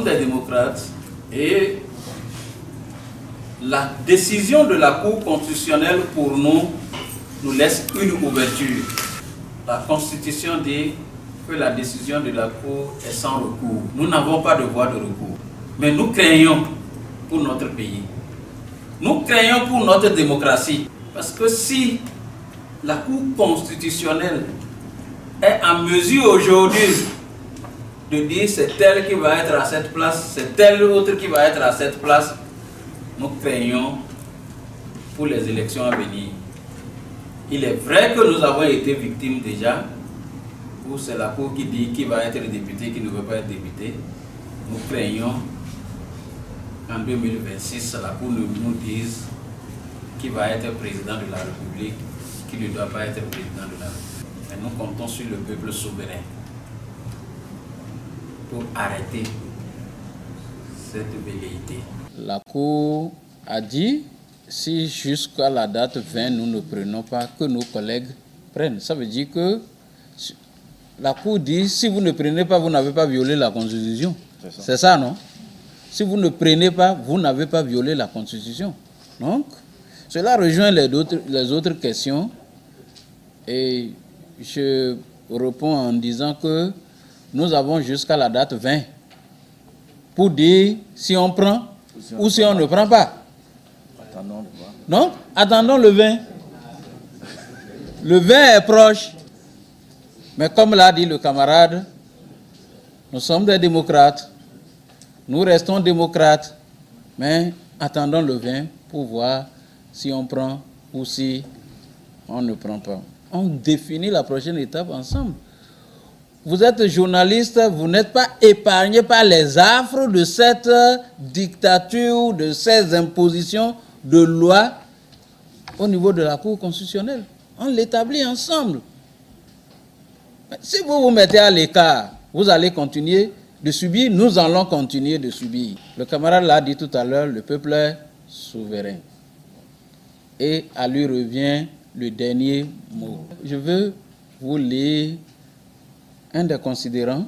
des démocrates et la décision de la Cour constitutionnelle pour nous laisse une ouverture. La Constitution dit que la décision de la Cour est sans recours. Nous n'avons pas de voie de recours. Mais nous craignons pour notre pays. Nous craignons pour notre démocratie. Parce que si la Cour constitutionnelle est en mesure aujourd'hui de dire c'est tel qui va être à cette place, c'est tel autre qui va être à cette place, nous craignons pour les élections à venir. Il est vrai que nous avons été victimes déjà, où c'est la Cour qui dit qui va être député, qui ne veut pas être député. Nous craignons en 2026, la Cour nous dise qui va être président de la République, qui ne doit pas être président de la République. Et nous comptons sur le peuple souverain pour arrêter cette velléité. La Cour a dit, si jusqu'à la date 20, nous ne prenons pas, que nos collègues prennent. Ça veut dire que la Cour dit, si vous ne prenez pas, vous n'avez pas violé la Constitution. C'est ça, non? Si vous ne prenez pas, vous n'avez pas violé la Constitution. Donc, cela rejoint les autres questions. Et je réponds en disant que nous avons jusqu'à la date 20 pour dire si on prend ou si on ne prend pas. Donc, attendons le 20. Le 20 est proche. Mais comme l'a dit le camarade, nous sommes des démocrates. Nous restons démocrates. Mais attendons le 20 pour voir si on prend ou si on ne prend pas. On définit la prochaine étape ensemble. Vous êtes journaliste, vous n'êtes pas épargné par les affres de cette dictature, de ces impositions de loi au niveau de la Cour constitutionnelle. On l'établit ensemble. Si vous vous mettez à l'écart, vous allez continuer de subir, nous allons continuer de subir. Le camarade l'a dit tout à l'heure, le peuple est souverain. Et à lui revient le dernier mot. Je veux vous lire un des considérants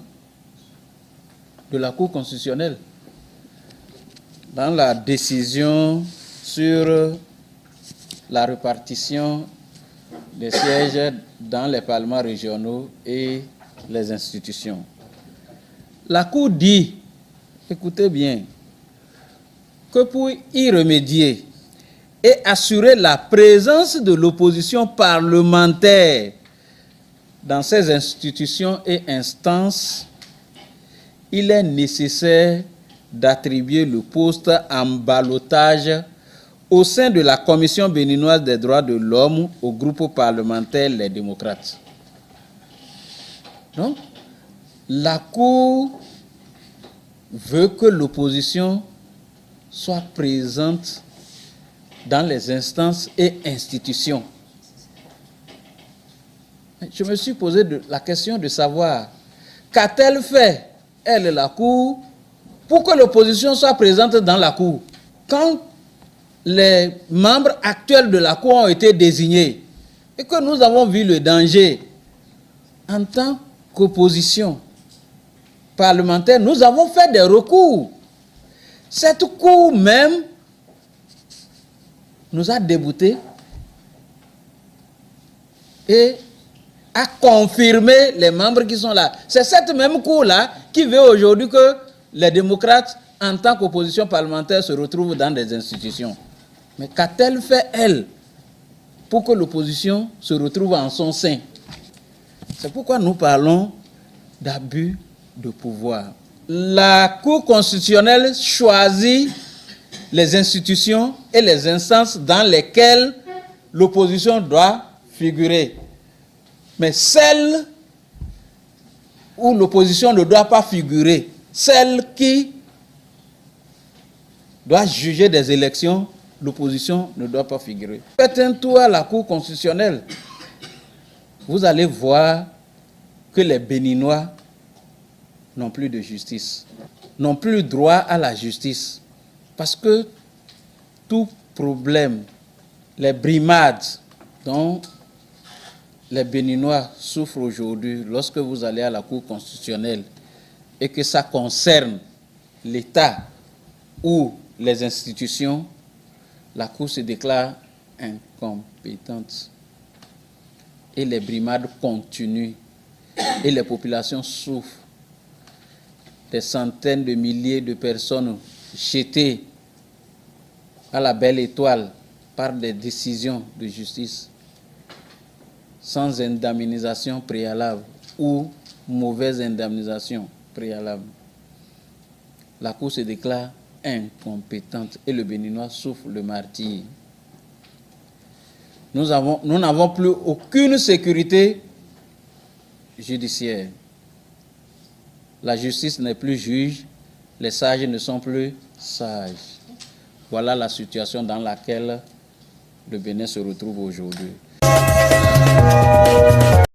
de la Cour constitutionnelle dans la décision sur la répartition des sièges dans les parlements régionaux et les institutions. La Cour dit, écoutez bien, que pour y remédier et assurer la présence de l'opposition parlementaire dans ces institutions et instances, il est nécessaire d'attribuer le poste en ballotage au sein de la Commission béninoise des droits de l'homme au groupe parlementaire Les Démocrates. Donc, la Cour veut que l'opposition soit présente dans les instances et institutions. Je me suis posé la question de savoir, qu'a-t-elle fait, elle, la Cour, pour que l'opposition soit présente dans la Cour? Quand les membres actuels de la Cour ont été désignés et que nous avons vu le danger en tant qu'opposition parlementaire, nous avons fait des recours. Cette Cour même nous a déboutés et a confirmé les membres qui sont là. C'est cette même Cour-là qui veut aujourd'hui que les démocrates, en tant qu'opposition parlementaire, se retrouvent dans des institutions. Mais qu'a-t-elle fait, elle, pour que l'opposition se retrouve en son sein? C'est pourquoi nous parlons d'abus de pouvoir. La Cour constitutionnelle choisit les institutions et les instances dans lesquelles l'opposition doit figurer. Mais celles où l'opposition ne doit pas figurer, celle qui doit juger des élections, l'opposition ne doit pas figurer. Faites un tour à la Cour constitutionnelle. Vous allez voir que les Béninois n'ont plus de justice, n'ont plus droit à la justice. Parce que tout problème, les brimades dont les Béninois souffrent aujourd'hui lorsque vous allez à la Cour constitutionnelle et que ça concerne l'État ou les institutions, la Cour se déclare incompétente. Et les brimades continuent. Et les populations souffrent. Des centaines de milliers de personnes jetées à la belle étoile par des décisions de justice sans indemnisation préalable ou mauvaise indemnisation préalable. La Cour se déclare incompétente et le Béninois souffre le martyre. Nous n'avons plus aucune sécurité judiciaire. La justice n'est plus juge, les sages ne sont plus sages. Voilà la situation dans laquelle le Bénin se retrouve aujourd'hui.